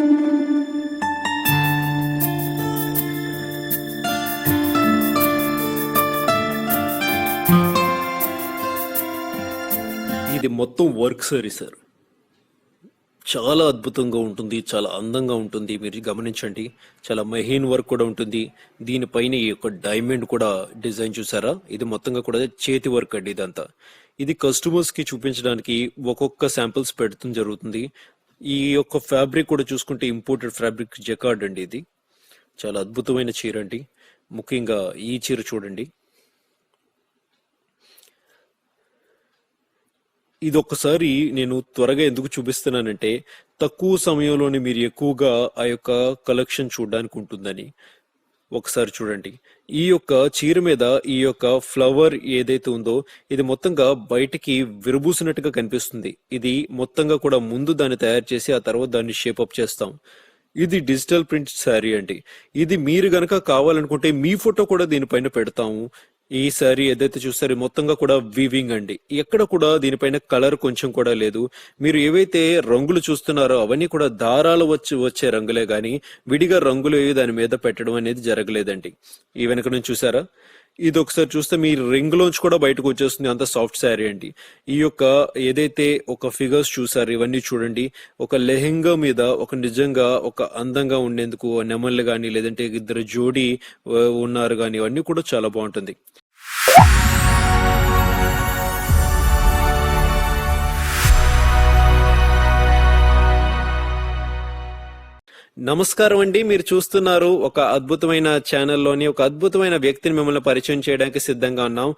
ఇది మొత్తం work sorry sir. చాలా అద్భుతంగా ఉంటుంది, చాలా అందంగా ఉంటుంది. మీరు గమనించండి, చాలా మెహీన్ వర్క్ కూడా ఉంటుంది. దీనిపైన ఈ యొక్క డైమండ్ కూడా డిజైన్ చూసారా? ఇది మొత్తంగా కూడా చేతి వర్క్ అండి ఇదంతా. ఇది కస్టమర్స్ కి చూపించడానికి ఒక్కొక్క శాంపిల్స్ పెడతం జరుగుతుంది. ఈ యొక్క ఫ్యాబ్రిక్ కూడా చూసుకుంటే ఇంపోర్టెడ్ ఫ్యాబ్రిక్ జకార్డ్ అండి. ఇది చాలా అద్భుతమైన చీర అండి. ముఖ్యంగా ఈ చీర చూడండి. ఇది ఒక్కసారి నేను త్వరగా ఎందుకు చూపిస్తున్నానంటే, తక్కువ సమయంలోనే మీరు ఎక్కువగా ఆ యొక్క కలెక్షన్ చూడడానికి ఉంటుందని. ఒకసారి చూడండి, ఈ యొక్క చీర మీద ఈ యొక్క ఫ్లవర్ ఏదైతే ఉందో ఇది మొత్తంగా బయటికి విరబూసినట్టుగా కనిపిస్తుంది. ఇది మొత్తంగా కూడా ముందు దాన్ని తయారు చేసి ఆ తర్వాత దాన్ని షేపప్ చేస్తాం. ఇది డిజిటల్ ప్రింట్ శారీ అండి. ఇది మీరు గనక కావాలనుకుంటే మీ ఫోటో కూడా దీనిపైన పెడతాము. ఈ శారీ ఏదైతే చూస్తారో మొత్తంగా కూడా వీవింగ్ అండి. ఎక్కడ కూడా దీనిపైన కలర్ కొంచెం కూడా లేదు. మీరు ఏవైతే రంగులు చూస్తున్నారో అవన్నీ కూడా దారాలు వచ్చే రంగులే గాని విడిగా రంగులు దాని మీద పెట్టడం అనేది జరగలేదండి. ఈ వెనక నుంచి చూసారా? ఇది ఒకసారి చూస్తే మీ రింగ్ లోంచి కూడా బయటకు వచ్చేస్తుంది, అంత సాఫ్ట్ శారీ అండి. ఈ యొక్క ఏదైతే ఒక ఫిగర్స్ చూసారు ఇవన్నీ చూడండి. ఒక లెహెంగా మీద ఒక నిజంగా ఒక అందంగా ఉండేందుకు నెమళ్ళు గాని లేదంటే ఇద్దరు జోడీ ఉన్నారు గాని ఇవన్నీ కూడా చాలా బాగుంటుంది. నమస్కారం అండి. మీరు చూస్తున్నారు ఒక అద్భుతమైన ఛానల్లోని ఒక అద్భుతమైన వ్యక్తిని మిమ్మల్ని పరిచయం చేయడానికి సిద్ధంగా ఉన్నాం.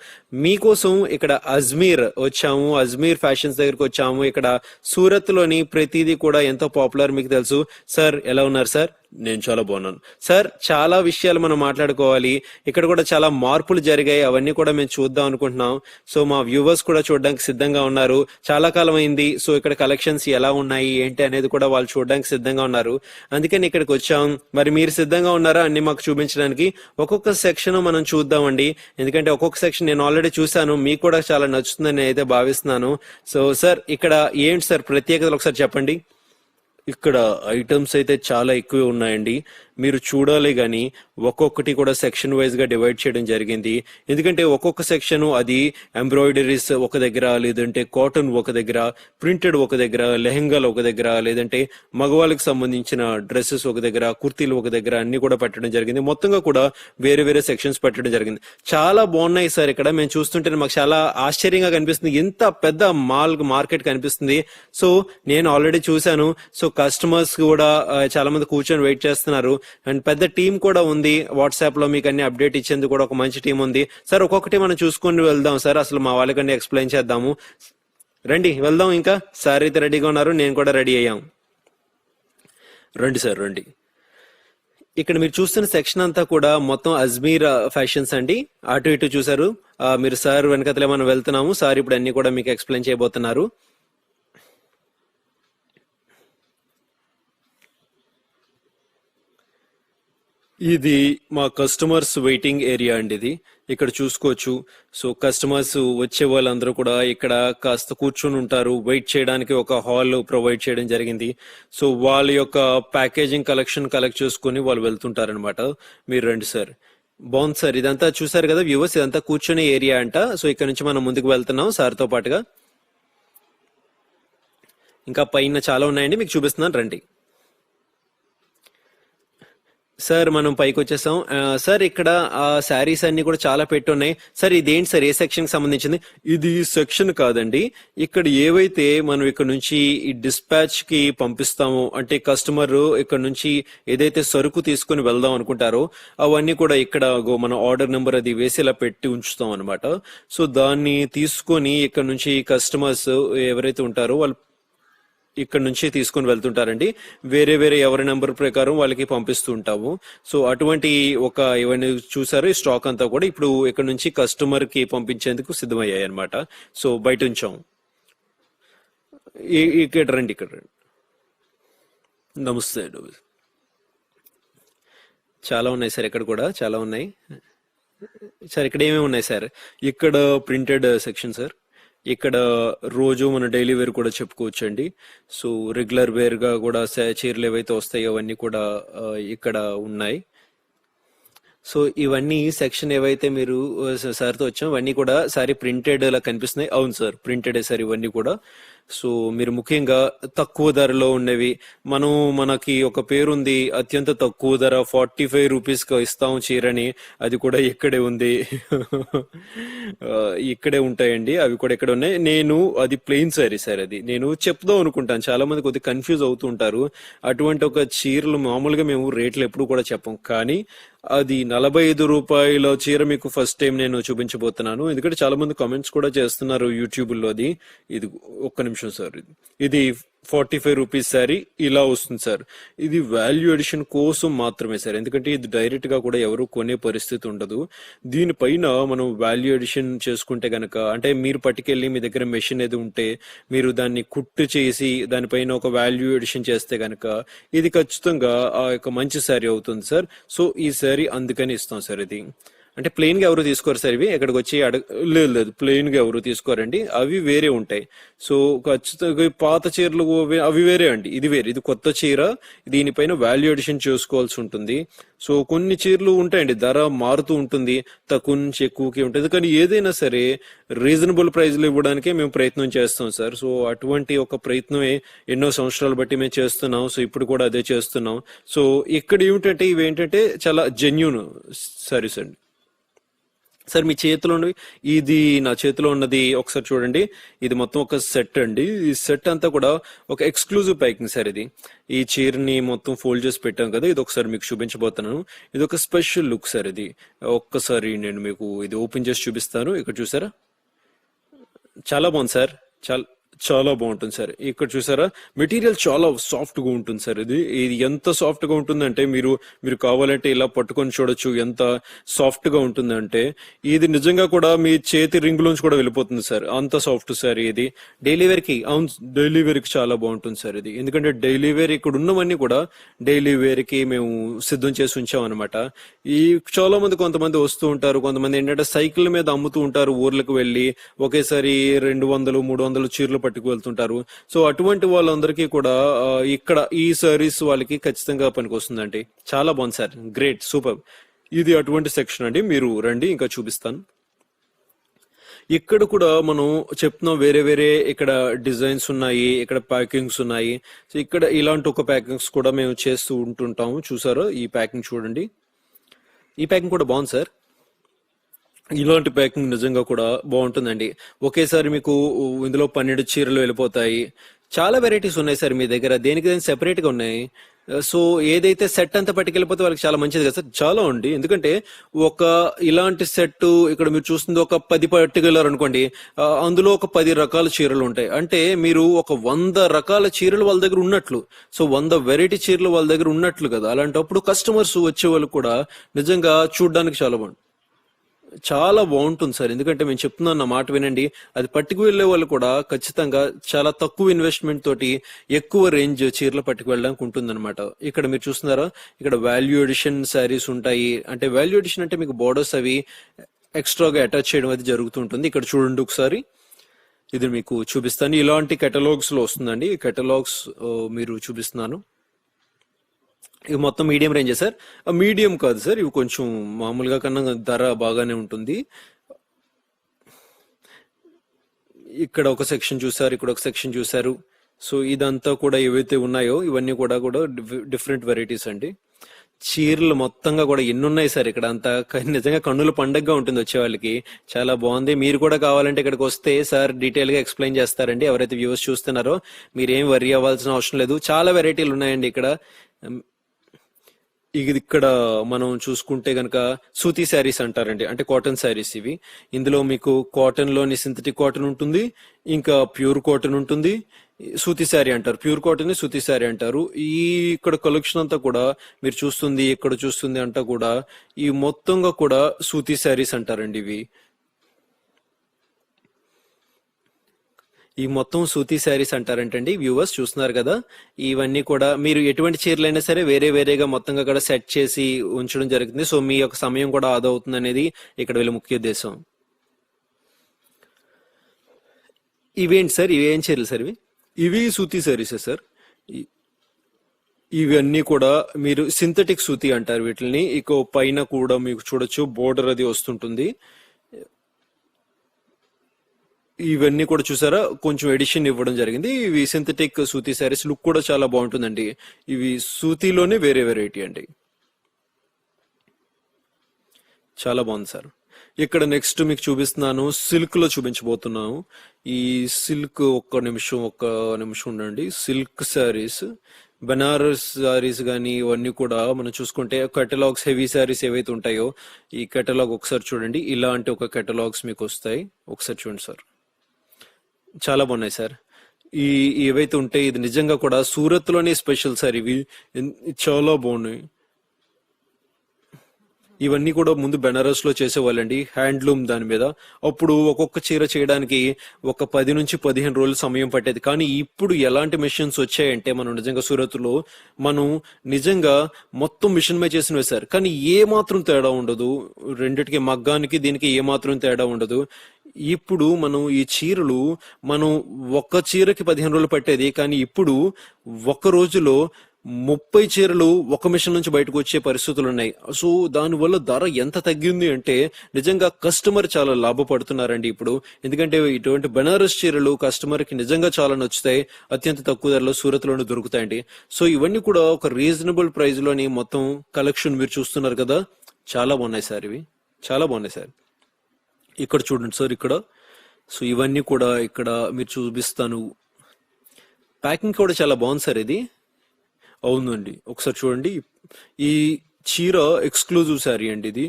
మీకోసం ఇక్కడ అజ్మీర్ వచ్చాము, అజ్మీర్ ఫ్యాషన్స్ దగ్గరకు వచ్చాము. ఇక్కడ సూరత్ లోని ప్రతిదీ కూడా ఎంతో పాపులర్, మీకు తెలుసు. సార్ ఎలా ఉన్నారు సార్? నేను చాలా బాగున్నాను సార్. చాలా విషయాలు మనం మాట్లాడుకోవాలి. ఇక్కడ కూడా చాలా మార్పులు జరిగాయి, అవన్నీ కూడా మేము చూద్దాం అనుకుంటున్నాం. సో మా వ్యూవర్స్ కూడా చూడడానికి సిద్ధంగా ఉన్నారు. చాలా కాలం అయింది. సో ఇక్కడ కలెక్షన్స్ ఎలా ఉన్నాయి ఏంటి అనేది కూడా వాళ్ళు చూడడానికి సిద్ధంగా ఉన్నారు. అందుకని ఇక్కడికి వచ్చాం. మరి మీరు సిద్ధంగా ఉన్నారా అన్ని మాకు చూపించడానికి? ఒక్కొక్క సెక్షన్ మనం చూద్దామండి. ఎందుకంటే ఒక్కొక్క సెక్షన్ నేను ఆల్రెడీ చూసాను, మీకు కూడా చాలా నచ్చుతుందని అయితే భావిస్తున్నాను. సో సార్ ఇక్కడ ఏంటి సార్ ప్రత్యేకతలు ఒకసారి చెప్పండి. ఇక్కడ ఐటమ్స్ అయితే చాలా ఎక్కువ ఉన్నాయండి. మీరు చూడాలి గాని ఒక్కొక్కటి కూడా సెక్షన్ వైజ్ గా డివైడ్ చేయడం జరిగింది. ఎందుకంటే ఒక్కొక్క సెక్షన్ అది ఎంబ్రాయిడరీస్ ఒక దగ్గర, లేదంటే కాటన్ ఒక దగ్గర, ప్రింటెడ్ ఒక దగ్గర, లెహెంగాలు ఒక దగ్గర, లేదంటే మగవాళ్ళకి సంబంధించిన డ్రెస్సెస్ ఒక దగ్గర, కుర్తీలు ఒక దగ్గర అన్ని కూడా పెట్టడం జరిగింది. మొత్తంగా కూడా వేరే వేరే సెక్షన్స్ పెట్టడం జరిగింది. చాలా బాగున్నాయి సార్. ఇక్కడ మేము చూస్తుంటే మాకు చాలా ఆశ్చర్యంగా కనిపిస్తుంది. ఎంత పెద్ద మార్కెట్ కనిపిస్తుంది. సో నేను ఆల్రెడీ చూశాను. సో కస్టమర్స్ కూడా చాలా మంది కూర్చొని వెయిట్ చేస్తున్నారు. అండ్ పెద్ద టీం కూడా ఉంది. వాట్సాప్ లో మీకు అన్ని అప్డేట్ ఇచ్చేందుకు కూడా ఒక మంచి టీం ఉంది. సార్ ఒక్కొక్కటి మనం చూసుకొని వెళ్దాం సార్. అసలు మా వాళ్ళకన్నీ ఎక్స్ప్లెయిన్ చేద్దాము. రండి వెళ్దాం. ఇంకా సార్ అయితే రెడీగా ఉన్నారు, నేను కూడా రెడీ అయ్యాం. రండి సార్ రండి. ఇక్కడ మీరు చూస్తున్న సెక్షన్ అంతా కూడా మొత్తం అజ్మీర్ ఫ్యాషన్స్ అండి. అటు ఇటు చూసారు మీరు. సార్ వెనకతలే మనం వెళ్తున్నాము. సార్ ఇప్పుడు అన్ని కూడా మీకు ఎక్స్ప్లెయిన్ చేయబోతున్నారు. ఇది మా కస్టమర్స్ వెయిటింగ్ ఏరియా అండి. ఇది ఇక్కడ చూసుకోవచ్చు. సో కస్టమర్స్ వచ్చే వాళ్ళందరూ కూడా ఇక్కడ కాస్త కూర్చొని ఉంటారు. వెయిట్ చేయడానికి ఒక హాల్ ప్రొవైడ్ చేయడం జరిగింది. సో వాళ్ళ యొక్క ప్యాకేజింగ్ కలెక్ట్ చేసుకుని వాళ్ళు వెళ్తుంటారనమాట. మీరు రండి సార్. బాగుంది సార్. ఇదంతా చూసారు కదా వ్యూవర్స్, ఇదంతా కూర్చొనే ఏరియా అంట. సో ఇక్కడ నుంచి మనం ముందుకు వెళ్తున్నాం సార్తో పాటుగా. ఇంకా పైన చాలా ఉన్నాయండి, మీకు చూపిస్తున్నాను రండి. సార్ మనం పైకి వచ్చేసాం. సార్ ఇక్కడ శారీస్ అన్ని కూడా చాలా పెట్టున్నాయి. సార్ ఇదేంటి సార్, ఏ సెక్షన్ కి సంబంధించింది? ఇది సెక్షన్ కాదండి. ఇక్కడ ఏవైతే మనం ఇక్కడ నుంచి ఈ డిస్పాచ్ కి పంపిస్తామో, అంటే కస్టమర్ ఇక్కడ నుంచి ఏదైతే సరుకు తీసుకుని వెళ్దాం అనుకుంటారో అవన్నీ కూడా ఇక్కడ మన ఆర్డర్ నెంబర్ అది వేసి ఇలా పెట్టి ఉంచుతాం అనమాట. సో దాన్ని తీసుకొని ఇక్కడ నుంచి కస్టమర్స్ ఎవరైతే ఉంటారో వాళ్ళు ఇక్కడ నుంచి తీసుకుని వెళ్తుంటారండి. వేరే వేరే ఎవరి నెంబర్ ప్రకారం వాళ్ళకి పంపిస్తూ ఉంటాము. సో అటువంటి ఒక ఇవన్నీ చూసారు. ఈ స్టాక్ అంతా కూడా ఇప్పుడు ఇక్కడ నుంచి కస్టమర్ కి పంపించేందుకు సిద్ధమయ్యాయి అనమాట. సో బయట ఉంచాం. ఇక్కడ రండి, ఇక్కడ రండి. నమస్తే. చాలా ఉన్నాయి సార్, ఇక్కడ కూడా చాలా ఉన్నాయి సార్. ఇక్కడ ఏమేమి ఉన్నాయి సార్? ఇక్కడ ప్రింటెడ్ సెక్షన్ సార్. ఇక్కడ రోజు మన డైలీ వేర్ కూడా చెప్పుకోవచ్చండి. సో రెగ్యులర్ వేర్ గా కూడా చీరలు ఏవైతే వస్తాయో అవన్నీ కూడా ఇక్కడ ఉన్నాయి. సో ఇవన్నీ సెక్షన్ ఏవైతే మీరు సార్తో వచ్చాం ఇవన్నీ కూడా సారీ ప్రింటెడ్ లా కనిపిస్తున్నాయి. అవును సార్, ప్రింటెడ్ సార్ ఇవన్నీ కూడా. సో మీరు ముఖ్యంగా తక్కువ ధరలో ఉన్నవి, మనకి ఒక పేరుంది అత్యంత తక్కువ ధర 45 రూపీస్ కి ఇస్తాం చీరని, అది కూడా ఇక్కడే ఉంది. ఇక్కడే ఉంటాయండి, అవి కూడా ఇక్కడ ఉన్నాయి. నేను అది ప్లెయిన్ సారీ సార్, అది నేను చెప్దాం అనుకుంటాను, చాలా మంది కొద్దిగా కన్ఫ్యూజ్ అవుతూ ఉంటారు. అటువంటి ఒక చీరలు మామూలుగా మేము రేట్లు ఎప్పుడు కూడా చెప్పం, కానీ అది 45 రూపాయల చీర మీకు ఫస్ట్ టైం నేను చూపించబోతున్నాను. ఎందుకంటే చాలా మంది కామెంట్స్ కూడా చేస్తున్నారు యూట్యూబ్ లో. ఇది ఒక్క నిమిషం సార్, ఇది 45 రూపీస్ శారీ ఇలా వస్తుంది సార్. ఇది వాల్యూ ఎడిషన్ కోసం మాత్రమే సార్, ఎందుకంటే ఇది డైరెక్ట్ గా కూడా ఎవరు కొనే పరిస్థితి ఉండదు. దీనిపైన మనం వాల్యూ ఎడిషన్ చేసుకుంటే గనక, అంటే మీరు పట్టుకెళ్ళి మీ దగ్గర మెషిన్ ఏది ఉంటే మీరు దాన్ని కుట్టు చేసి దానిపైన ఒక వాల్యూ ఎడిషన్ చేస్తే గనక ఇది ఖచ్చితంగా ఆ యొక్క మంచి శారీ అవుతుంది సార్. సో ఈ శారీ అందుకని ఇస్తాం సార్. ఇది అంటే ప్లెయిన్ గా ఎవరు తీసుకోరు సార్, ఇవి ఎక్కడికి వచ్చి లేదు ప్లెయిన్ గా ఎవరు తీసుకోరండి, అవి వేరే ఉంటాయి. సో ఖచ్చితంగా పాత చీరలు అవి వేరే అండి, ఇది వేరే, ఇది కొత్త చీర, దీనిపైన వాల్యూ ఎడిషన్ చేసుకోవాల్సి ఉంటుంది. సో కొన్ని చీరలు ఉంటాయండి ధర మారుతూ ఉంటుంది, తక్కువ నుంచి ఎక్కువకి ఉంటుంది, కానీ ఏదైనా సరే రీజనబుల్ ప్రైస్ లో ఇవ్వడానికే మేము ప్రయత్నం చేస్తాం సార్. సో అటువంటి ఒక ప్రయత్నమే ఎన్నో సంవత్సరాలు బట్టి మేము చేస్తున్నాం. సో ఇప్పుడు కూడా అదే చేస్తున్నాం. సో ఇక్కడ ఏమిటంటే ఇవేంటంటే చాలా జెన్యూన్ సారీస్ అండి. సార్ మీ చేతిలో ఉన్నవి, ఇది నా చేతిలో ఉన్నది ఒకసారి చూడండి, ఇది మొత్తం ఒక సెట్ అండి. ఈ సెట్ అంతా కూడా ఒక ఎక్స్క్లూజివ్ ప్యాకింగ్ సార్. ఇది ఈ చీరని మొత్తం ఫోల్డ్ చేసి పెట్టాం కదా, ఇది ఒకసారి మీకు చూపించబోతున్నాను. ఇది ఒక స్పెషల్ లుక్ సార్. ఇది ఒక్కసారి నేను మీకు ఇది ఓపెన్ చేసి చూపిస్తాను. ఇక్కడ చూసారా, చాలా బాగుంది సార్, చాలా బాగుంటుంది సార్. ఇక్కడ చూసారా, మెటీరియల్ చాలా సాఫ్ట్ గా ఉంటుంది సార్. ఇది ఎంత సాఫ్ట్ గా ఉంటుందంటే మీరు కావాలంటే ఇలా పట్టుకొని చూడొచ్చు ఎంత సాఫ్ట్ గా ఉంటుందంటే. ఇది నిజంగా కూడా మీ చేతి రింగ్ లోంచి కూడా వెళ్ళిపోతుంది సార్, అంత సాఫ్ట్ సార్. ఇది డైలీ వేర్ కి, అవును డైలీ వేర్ కి చాలా బాగుంటుంది సార్ ఇది. ఎందుకంటే డైలీ వేర్ ఇక్కడ ఉన్నవన్నీ కూడా డైలీ వేర్ కి మేము సిద్ధం చేసి ఉంచాం అనమాట. ఈ చాలా మంది కొంతమంది వస్తూ ఉంటారు, కొంతమంది ఏంటంటే సైకిల్ మీద అమ్ముతూ ఉంటారు ఊర్లకు వెళ్ళి, ఒకేసారి 200-300 చీరలు పట్టుకు వెళ్తుంటారు. సో అటువంటి వాళ్ళందరికీ కూడా ఇక్కడ ఈ సారీస్ వాళ్ళకి ఖచ్చితంగా పనికి వస్తుందండి. చాలా బాగుంది సార్, గ్రేట్, సూపర్. ఇది అటువంటి సెక్షన్ అండి, మీరు రండి ఇంకా చూపిస్తాను. ఇక్కడ కూడా మనం చెప్తున్నాం వేరే వేరే ఇక్కడ డిజైన్స్ ఉన్నాయి, ఇక్కడ ప్యాకింగ్స్ ఉన్నాయి. సో ఇక్కడ ఇలాంటి ఒక ప్యాకింగ్స్ కూడా మేము చేస్తూ ఉంటుంటాము. చూసారా ఈ ప్యాకింగ్ చూడండి, ఈ ప్యాకింగ్ కూడా బాగుంది సార్. ఇలాంటి ప్యాకింగ్ నిజంగా కూడా బాగుంటుందండి. ఒకేసారి మీకు ఇందులో 12 చీరలు వెళ్ళిపోతాయి. చాలా వెరైటీస్ ఉన్నాయి సార్ మీ దగ్గర, దేనికి సెపరేట్ గా ఉన్నాయి. సో ఏదైతే సెట్ అంతా పట్టుకెళ్ళిపోతే వాళ్ళకి చాలా మంచిది కదా సార్. చాలా అండి, ఎందుకంటే ఒక ఇలాంటి సెట్ ఇక్కడ మీరు చూస్తుంది ఒక 10 పట్టుకెళ్ళారు అనుకోండి, అందులో ఒక 10 రకాల చీరలు ఉంటాయి. అంటే మీరు ఒక 100 రకాల చీరలు వాళ్ళ దగ్గర ఉన్నట్లు. సో 100 వెరైటీ చీరలు వాళ్ళ దగ్గర ఉన్నట్లు కదా. అలాంటప్పుడు కస్టమర్స్ వచ్చే వాళ్ళు కూడా నిజంగా చూడడానికి చాలా బాగుంటుంది సార్. ఎందుకంటే మేము చెప్తున్నాను, నా మాట వినండి, అది పట్టుకు వెళ్లే వాళ్ళు కూడా ఖచ్చితంగా చాలా తక్కువ ఇన్వెస్ట్మెంట్ తోటి ఎక్కువ రేంజ్ చీరలు పట్టుకు వెళ్ళడానికి ఉంటుంది అనమాట. ఇక్కడ మీరు చూస్తున్నారా, ఇక్కడ వాల్యూ ఎడిషన్ శారీస్ ఉంటాయి. అంటే వాల్యూ ఎడిషన్ అంటే మీకు బోర్డర్స్ అవి ఎక్స్ట్రాగా అటాచ్ చేయడం అది జరుగుతుంటుంది. ఇక్కడ చూడండి ఒకసారి, ఇది మీకు చూపిస్తాను. ఇలాంటి కెటలాగ్స్ లో వస్తుందండి. ఈ కెటలాగ్స్ మీరు చూపిస్తున్నాను. ఇవి మొత్తం మీడియం రేంజ్ సార్. మీడియం కాదు సార్, ఇవి కొంచెం మామూలుగా కన్నా ధర బాగానే ఉంటుంది. ఇక్కడ ఒక సెక్షన్ చూసారు, ఇక్కడ ఒక సెక్షన్ చూసారు. సో ఇదంతా కూడా ఏవైతే ఉన్నాయో ఇవన్నీ కూడా డిఫరెంట్ వెరైటీస్ అండి. చీరలు మొత్తంగా కూడా ఎన్ని ఉన్నాయి సార్ ఇక్కడ అంతా, నిజంగా కన్నుల పండగగా ఉంటుంది వచ్చే వాళ్ళకి. చాలా బాగుంది. మీరు కూడా కావాలంటే ఇక్కడికి వస్తే సార్ డీటెయిల్ గా ఎక్స్ప్లెయిన్ చేస్తారండి. ఎవరైతే వ్యూవర్స్ చూస్తున్నారో మీరేం వరీ అవ్వాల్సిన అవసరం లేదు, చాలా వెరైటీలు ఉన్నాయండి ఇక్కడ. ఇక్కడ మనం చూసుకుంటే గనక సూతీ శారీస్ అంటారండి, అంటే కాటన్ శారీస్ ఇవి. ఇందులో మీకు కాటన్ లోని సింథటిక్ కాటన్ ఉంటుంది, ఇంకా ప్యూర్ కాటన్ ఉంటుంది. సూతీ శారీ అంటారు, ప్యూర్ కాటన్ ని సూతీ శారీ అంటారు. ఇక్కడ కలెక్షన్ అంతా కూడా మీరు చూస్తుంది, ఇక్కడ చూస్తుంది అంతా కూడా ఈ మొత్తంగా కూడా సూతీ శారీస్ అంటారండి ఇవి. ఈ మొత్తం సూతీ శారీస్ అంటారంటండి. వ్యూవర్స్ చూస్తున్నారు కదా, ఇవన్నీ కూడా మీరు ఎటువంటి చీరలైనా సరే వేరే వేరేగా మొత్తంగా కూడా సెట్ చేసి ఉంచడం జరుగుతుంది. సో మీ యొక్క సమయం కూడా ఆదా అవుతుంది అనేది ఇక్కడ వీళ్ళ ముఖ్య ఉద్దేశం. ఇవేంటి సార్, ఇవేం చీరలు సార్ ఇవి? ఇవి సూతి సారీసే సార్. ఇ- ఇవన్నీ కూడా మీరు సింథటిక్ సూతి అంటారు వీటిని. ఇక పైన కూడా మీకు చూడొచ్చు బోర్డర్ అది వస్తుంటుంది. ఇవన్నీ కూడా చూసారా, కొంచెం ఎడిషన్ ఇవ్వడం జరిగింది. ఇవి సింథటిక్ సూతి శారీస్, లుక్ కూడా చాలా బాగుంటుందండి. ఇవి సూతిలోనే వేరే వెరైటీ అండి. చాలా బాగుంది సార్. ఇక్కడ నెక్స్ట్ మీకు చూపిస్తున్నాను, సిల్క్ లో చూపించబోతున్నాను. ఈ సిల్క్, ఒక్క నిమిషం ఉండండి. సిల్క్ శారీస్, బనారస్ శారీస్ కానీ ఇవన్నీ కూడా మనం చూసుకుంటే కెటలాగ్స్, హెవీ శారీస్ ఏవైతే ఉంటాయో ఈ కెటలాగ్ ఒకసారి చూడండి. ఇలాంటి ఒక కెటలాగ్స్ మీకు వస్తాయి. ఒకసారి చూడండి సార్, చాలా బాగున్నాయి సార్. ఈ ఏవైతే ఉంటాయి, ఇది నిజంగా కూడా సూరత్ లోనే స్పెషల్ సార్. ఇవి చాలా బాగున్నాయి. ఇవన్నీ కూడా ముందు బెనారస్ లో చేసేవాళ్ళండి, హ్యాండ్లూమ్ దాని మీద. అప్పుడు ఒక్కొక్క చీర చేయడానికి ఒక 10 నుంచి 15 రోజులు సమయం పట్టేది. కానీ ఇప్పుడు ఎలాంటి మిషన్స్ వచ్చాయంటే, మనం నిజంగా సూరత్ లో మనం నిజంగా మొత్తం మిషన్ మీద చేసినవి సార్. కానీ ఏ మాత్రం తేడా ఉండదు, రెండిటికి, మగ్గానికి దీనికి ఏ మాత్రం తేడా ఉండదు. ఇప్పుడు మనం ఈ చీరలు, మనం ఒక్క చీరకి 15 రోజులు పట్టేది, కానీ ఇప్పుడు ఒక్క రోజులో 30 చీరలు ఒక మిషన్ నుంచి బయటకు వచ్చే పరిస్థితులు ఉన్నాయి. సో దానివల్ల ధర ఎంత తగ్గింది అంటే నిజంగా కస్టమర్ చాలా లాభపడుతున్నారండి ఇప్పుడు. ఎందుకంటే ఇటువంటి బనారస్ చీరలు కస్టమర్ కి నిజంగా చాలా నచ్చుతాయి. అత్యంత తక్కువ ధరలో సూరత్ లోనే దొరుకుతాయండి. సో ఇవన్నీ కూడా ఒక రీజనబుల్ ప్రైస్ లోని మొత్తం కలెక్షన్ మీరు చూస్తున్నారు కదా, చాలా బాగున్నాయి సార్. ఇవి చాలా బాగున్నాయి సార్. ఇక్కడ చూడండి సార్, ఇక్కడ. సో ఇవన్నీ కూడా ఇక్కడ మీరు చూపిస్తాను. ప్యాకింగ్ కూడా చాలా బాగుంది సార్ ఇది. అవునండి, ఒకసారి చూడండి. ఈ చీర ఎక్స్క్లూజివ్ శారీ అండి ఇది.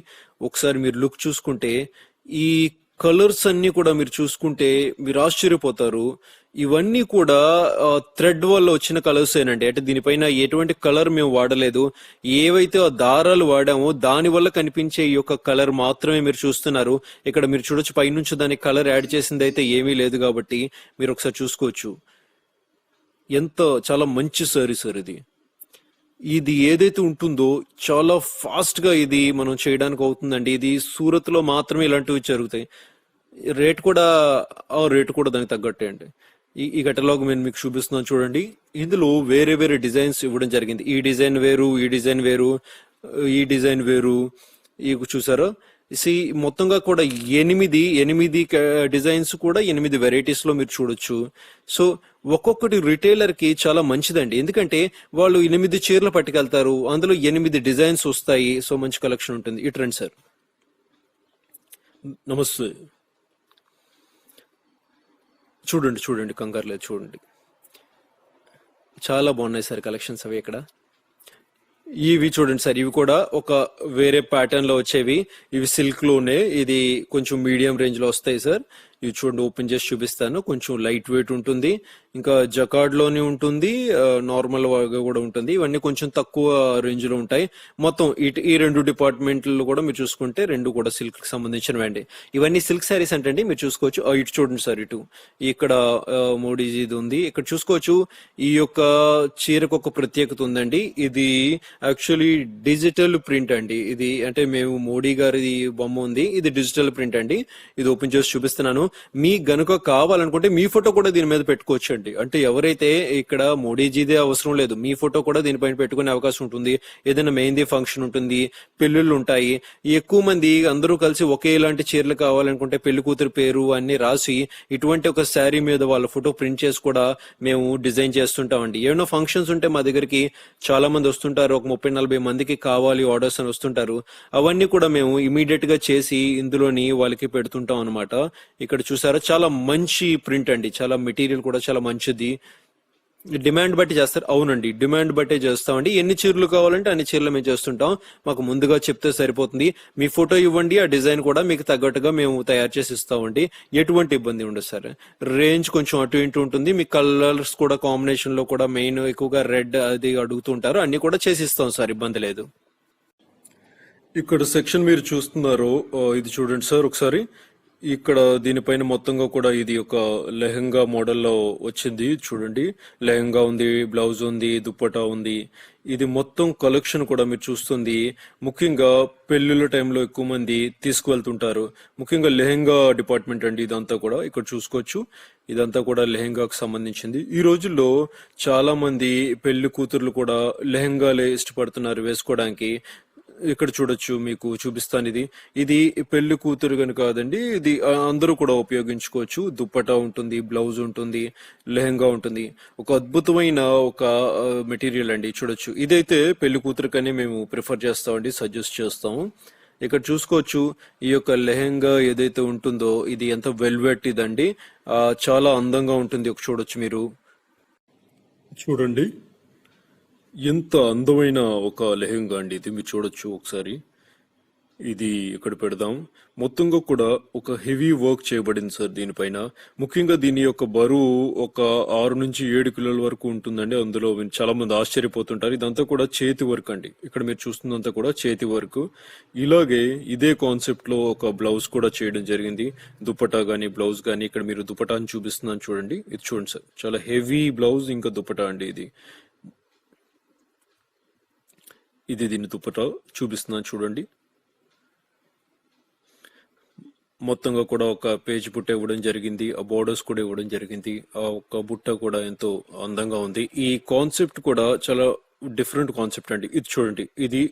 ఒకసారి మీరు లుక్ చూసుకుంటే, ఈ కలర్స్ అన్ని కూడా మీరు చూసుకుంటే మీరు ఆశ్చర్యపోతారు. ఇవన్నీ కూడా థ్రెడ్ వల్ల వచ్చిన కలర్స్ ఏనండి. అంటే దీనిపైన ఎటువంటి కలర్ మేము వాడలేదు. ఏవైతే ఆ దారాలు వాడామో దాని వల్ల కనిపించే ఈ యొక్క కలర్ మాత్రమే మీరు చూస్తున్నారు. ఇక్కడ మీరు చూడొచ్చు, పైనుంచి దానికి కలర్ యాడ్ చేసింది అయితే ఏమీ లేదు. కాబట్టి మీరు ఒకసారి చూసుకోవచ్చు. చాలా మంచి సారీ సార్ ఇది. ఇది ఏదైతే ఉంటుందో చాలా ఫాస్ట్ గా ఇది మనం చేయడానికి అవుతుందండి. ఇది సూరత్ లో మాత్రమే ఇలాంటివి జరుగుతాయి. రేట్ కూడా దానికి తగ్గట్టే అండి. ఈ కెటలాగ్ నేను మీకు చూపిస్తున్నాను చూడండి. ఇందులో వేరే వేరే డిజైన్స్ ఇవ్వడం జరిగింది. ఈ డిజైన్ వేరు, ఈ డిజైన్ వేరు, ఈ డిజైన్ వేరు. ఇవి చూసారా, మొత్తంగా కూడా ఎనిమిది డిజైన్స్ కూడా 8 వెరైటీస్ లో మీరు చూడొచ్చు. సో ఒక్కొక్కటి రిటైలర్ కి చాలా మంచిదండి. ఎందుకంటే వాళ్ళు 8 చీరలు పట్టుకెళ్తారు, అందులో 8 డిజైన్స్ వస్తాయి. సో మంచి కలెక్షన్ ఉంటుంది. ఇటు రండి సార్. నమస్తే. చూడండి, కంగారు లేదు, చూడండి. చాలా బాగున్నాయి సార్ కలెక్షన్స్ అవి ఇక్కడ. ఇవి చూడండి సార్, ఇవి కూడా ఒక వేరే ప్యాటర్న్ లో వచ్చేవి. ఇవి సిల్క్ లోనే, ఇది కొంచెం మీడియం రేంజ్ లో వస్తాయి సార్. ఇవి చూడండి, ఓపెన్ చేసి చూపిస్తాను. కొంచెం లైట్ వెయిట్ ఉంటుంది, ఇంకా జకార్డ్ లోనే ఉంటుంది, నార్మల్ గా కూడా ఉంటుంది. ఇవన్నీ కొంచెం తక్కువ రేంజ్ లో ఉంటాయి. మొత్తం ఈ 2 డిపార్ట్మెంట్లు కూడా మీరు చూసుకుంటే 2 కూడా సిల్క్ కి సంబంధించినవి అండి. ఇవన్నీ సిల్క్ శారీస్ అంటే మీరు చూసుకోవచ్చు. ఇటు చూడండి సార్, ఇటు ఇక్కడ మోడీజీది ఉంది. ఇక్కడ చూసుకోవచ్చు. ఈ యొక్క చీరకు ఒక ప్రత్యేకత ఉందండి. ఇది యాక్చువల్లీ డిజిటల్ ప్రింట్ అండి. ఇది అంటే మేము మోడీ గారి బొమ్మ ఉంది, ఇది డిజిటల్ ప్రింట్ అండి. ఇది ఓపెన్ చేసి చూపిస్తున్నాను. మీ గనుక కావాలనుకుంటే మీ ఫోటో కూడా దీని మీద పెట్టుకోవచ్చు అండి. అంటే ఎవరైతే ఇక్కడ మోడీజీదే అవసరం లేదు, మీ ఫోటో కూడా దీనిపైన పెట్టుకునే అవకాశం ఉంటుంది. ఏదైనా మెహందీ ఫంక్షన్ ఉంటుంది, పెళ్లిళ్ళు ఉంటాయి, ఎక్కువ మంది అందరూ కలిసి ఒకేలాంటి చీరలు కావాలనుకుంటే పెళ్లి కూతురు పేరు అన్ని రాసి ఇటువంటి ఒక శారీ మీద వాళ్ళ ఫోటో ప్రింట్ చేసి కూడా మేము డిజైన్ చేస్తుంటామండి. ఏమైనా ఫంక్షన్స్ ఉంటే మా దగ్గరికి చాలా మంది వస్తుంటారు. ఒక 30-40 మందికి కావాలి ఆర్డర్స్ అని వస్తుంటారు. అవన్నీ కూడా మేము ఇమీడియట్ గా చేసి ఇందులోని వాళ్ళకి పెడుతుంటాం అనమాట. ఇక్కడ చూసారా, చాలా మంచి ప్రింట్ అండి. చాలా మెటీరియల్ కూడా చాలా మంచిది. డిమాండ్ బట్టి చేస్తారు. అవునండి, డిమాండ్ బట్టే చేస్తామండి. ఎన్ని చీరలు కావాలంటే అన్ని చీరలు మేము చేస్తుంటాం. మాకు ముందుగా చెప్తే సరిపోతుంది. మీ ఫోటో ఇవ్వండి, ఆ డిజైన్ కూడా మీకు తగ్గట్టుగా మేము తయారు చేసి ఇస్తామండి. ఎటువంటి ఇబ్బంది ఉండదు సార్. రేంజ్ కొంచెం అటు ఇటు ఉంటుంది. మీ కలర్స్ కూడా కాంబినేషన్ లో కూడా మెయిన్ ఎక్కువగా రెడ్ అది అడుగుతుంటారు, అన్ని కూడా చేసి ఇస్తాం సార్, ఇబ్బంది లేదు. ఇక్కడ సెక్షన్ మీరు చూస్తున్నారు, ఇది చూడండి సార్ ఒకసారి. ఇక్కడ దీనిపైన మొత్తంగా కూడా ఇది ఒక లెహంగా మోడల్లో వచ్చింది చూడండి. లెహంగా ఉంది, బ్లౌజ్ ఉంది, దుప్పటా ఉంది. ఇది మొత్తం కలెక్షన్ కూడా మీరు చూస్తుంది ముఖ్యంగా పెళ్లిళ్ళ టైంలో ఎక్కువ మంది తీసుకువెళ్తుంటారు. ముఖ్యంగా లెహంగా డిపార్ట్మెంట్ అండి ఇదంతా కూడా. ఇక్కడ చూసుకోవచ్చు, ఇదంతా కూడా లెహంగాకు సంబంధించింది. ఈ రోజుల్లో చాలా మంది పెళ్లి కూతుర్లు కూడా లెహంగాలే ఇష్టపడుతున్నారు వేసుకోవడానికి. ఇక్కడ చూడొచ్చు, మీకు చూపిస్తాను. ఇది ఇది పెళ్లి కూతురు గని కాదండి, ఇది అందరూ కూడా ఉపయోగించుకోవచ్చు. దుప్పటా ఉంటుంది, బ్లౌజ్ ఉంటుంది, లెహంగా ఉంటుంది. ఒక అద్భుతమైన ఒక మెటీరియల్ అండి. చూడొచ్చు, ఇదైతే పెళ్లి కూతురుకనే మేము ప్రిఫర్ చేస్తామండి, సజెస్ట్ చేస్తాము. ఇక్కడ చూసుకోవచ్చు, ఈ యొక్క లెహంగా ఏదైతే ఉంటుందో ఇది ఎంత వెల్వెట్ ఇదండి. చాలా అందంగా ఉంటుంది. ఒక చూడొచ్చు మీరు, చూడండి ఎంత అందమైన ఒక లెహంగా అండి ఇది. మీరు చూడొచ్చు ఒకసారి. ఇది ఇక్కడ పెడదాం. మొత్తంగా కూడా ఒక హెవీ వర్క్ చేయబడింది సార్ దీనిపైన. ముఖ్యంగా దీని యొక్క బరువు ఒక 6 నుంచి 7 కిలోల వరకు ఉంటుందండి. అందులో చాలా మంది ఆశ్చర్యపోతుంటారు. ఇదంతా కూడా చేతి వర్క్ అండి. ఇక్కడ మీరు చూస్తుందంతా కూడా చేతి వర్క్. ఇలాగే ఇదే కాన్సెప్ట్ లో ఒక బ్లౌజ్ కూడా చేయడం జరిగింది. దుపట్టా గానీ బ్లౌజ్ గానీ, ఇక్కడ మీరు దుపట్టాని చూపిస్తున్నాను చూడండి. ఇది చూడండి సార్, చాలా హెవీ బ్లౌజ్ ఇంకా దుపట్టా అండి ఇది. దీని దుపట్టా చూపిస్తున్నాను చూడండి. మొత్తంగా కూడా ఒక పేజ్ బుట్ట ఇవ్వడం జరిగింది. ఆ బోర్డర్స్ కూడా ఇవ్వడం జరిగింది. ఆ ఒక బుట్ట కూడా ఎంతో అందంగా ఉంది. ఈ కాన్సెప్ట్ కూడా చాలా డిఫరెంట్ కాన్సెప్ట్ అండి. ఇది చూడండి, ఇది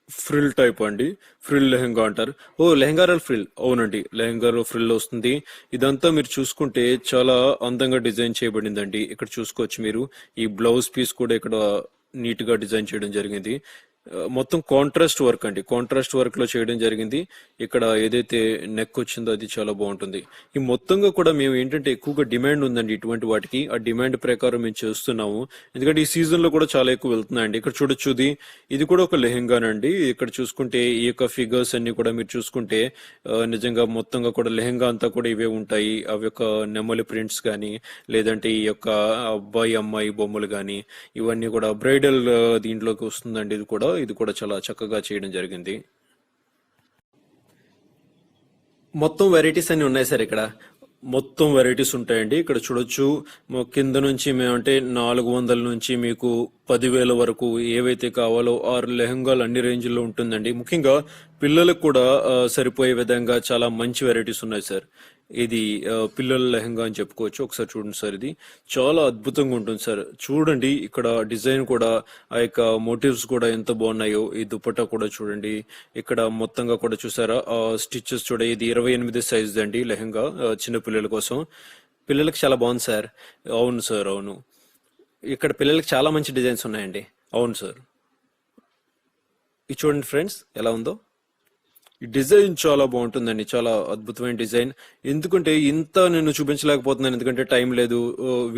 ఫ్రిల్ టైప్ అండి. ఫ్రిల్ లెహంగా అంటారు. ఓ, లెహంగాలో ఫ్రిల్, అవునండి, లెహంగాలో ఫ్రిల్ వస్తుంది. ఇదంతా మీరు చూసుకుంటే చాలా అందంగా డిజైన్ చేయబడిందండి. ఇక్కడ చూసుకోవచ్చు మీరు. ఈ బ్లౌజ్ పీస్ కూడా ఇక్కడ నీట్ గా డిజైన్ చేయడం జరిగింది. మొత్తం కాంట్రాస్ట్ వర్క్ అండి. కాంట్రాస్ట్ వర్క్ లో చేయడం జరిగింది. ఇక్కడ ఏదైతే నెక్ వచ్చిందో అది చాలా బాగుంటుంది. ఈ మొత్తంగా కూడా మేము ఏంటంటే ఎక్కువగా డిమాండ్ ఉందండి ఇటువంటి వాటికి. ఆ డిమాండ్ ప్రకారం మేము చేస్తున్నాము. ఎందుకంటే ఈ సీజన్ లో కూడా చాలా ఎక్కువ వెళ్తున్నాయండి. ఇక్కడ చూడొచ్చు, ఇది కూడా ఒక లెహంగానండి. ఇక్కడ చూసుకుంటే ఈ యొక్క ఫిగర్స్ అన్ని కూడా మీరు చూసుకుంటే నిజంగా మొత్తంగా కూడా లెహంగా అంతా కూడా ఇవే ఉంటాయి. అవి యొక్క నెమలి ప్రింట్స్ కానీ, లేదంటే ఈ యొక్క అబ్బాయి అమ్మాయి బొమ్మలు కానీ, ఇవన్నీ కూడా బ్రైడల్ దీంట్లోకి వస్తుందండి. ఇది కూడా చాలా చక్కగా చేయడం జరిగింది. మొత్తం వెరైటీస్ అన్ని ఉన్నాయి సార్ ఇక్కడ. మొత్తం వెరైటీస్ ఉంటాయండి. ఇక్కడ చూడొచ్చు, కింద నుంచి మేమంటే 400 నుంచి మీకు 10,000 వరకు ఏవైతే కావాలో 6 లెహంగాలు అన్ని రేంజ్లో ఉంటుందండి. ముఖ్యంగా పిల్లలకు కూడా సరిపోయే విధంగా చాలా మంచి వెరైటీస్ ఉన్నాయి సార్. ఇది పిల్లల లెహంగా అని చెప్పుకోవచ్చు. ఒకసారి చూడండి సార్, ఇది చాలా అద్భుతంగా ఉంటుంది సార్. చూడండి, ఇక్కడ డిజైన్ కూడా, ఆ యొక్క మోటివ్స్ కూడా ఎంత బాగున్నాయో. ఈ దుపట్టా కూడా చూడండి. ఇక్కడ మొత్తంగా కూడా చూసారా, స్టిచెస్ చూడ. ఇది 28 సైజ్ అండి లెహంగా, చిన్న పిల్లల కోసం. పిల్లలకి చాలా బాగుంది సార్. అవును సార్, అవును. ఇక్కడ పిల్లలకి చాలా మంచి డిజైన్స్ ఉన్నాయండి. అవును సార్. ఇది చూడండి ఫ్రెండ్స్, ఎలా ఉందో. ఈ డిజైన్ చాలా బాగుంటుందండి. చాలా అద్భుతమైన డిజైన్. ఎందుకంటే ఇంత నేను చూపించలేకపోతున్నాను, ఎందుకంటే టైం లేదు.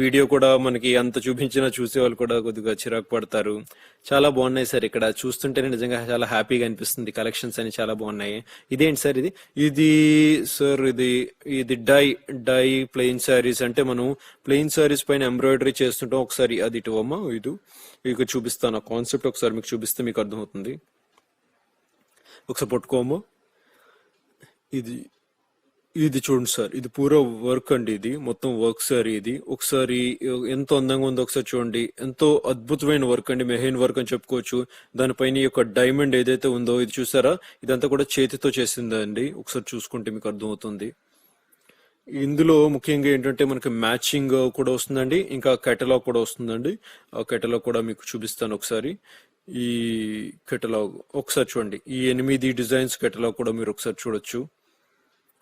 వీడియో కూడా మనకి అంత చూపించినా చూసే వాళ్ళు కూడా కొద్దిగా చిరాకు పడతారు. చాలా బాగున్నాయి సార్. ఇక్కడ చూస్తుంటేనే నిజంగా చాలా హ్యాపీగా అనిపిస్తుంది. కలెక్షన్స్ అని చాలా బాగున్నాయి. ఇదేంటి సార్ ఇది? ఇది సార్, ఇది డై ప్లెయిన్ శారీస్. అంటే మనం ప్లెయిన్ శారీస్ పైన ఎంబ్రాయిడరీ చేస్తుంటాం. ఒకసారి అది ఇటు అమ్మా, ఇక చూపిస్తాను. ఆ కాన్సెప్ట్ ఒకసారి మీకు చూపిస్తే మీకు అర్థమవుతుంది. ఒకసారి పట్టుకోము. ఇది ఇది చూడండి సార్, ఇది పూరా వర్క్ అండి. ఇది మొత్తం వర్క్ సార్. ఇది ఒకసారి ఎంతో అందంగా ఉందో ఒకసారి చూడండి. ఎంతో అద్భుతమైన వర్క్ అండి. మెహైన్ వర్క్ అని చెప్పుకోవచ్చు. దానిపైన ఈ యొక్క డైమండ్ ఏదైతే ఉందో ఇది చూసారా, ఇదంతా కూడా చేతితో చేసిందండి. ఒకసారి చూసుకుంటే మీకు అర్థమవుతుంది. ఇందులో ముఖ్యంగా ఏంటంటే మనకి మ్యాచింగ్ కూడా వస్తుందండి, ఇంకా కెటలాగ్ కూడా వస్తుందండి. ఆ కెటలాగ్ కూడా మీకు చూపిస్తాను ఒకసారి. ఈ కెటలాగ్ ఒకసారి చూడండి. ఈ 8 డిజైన్స్ కెటలాగ్ కూడా మీరు ఒకసారి చూడొచ్చు.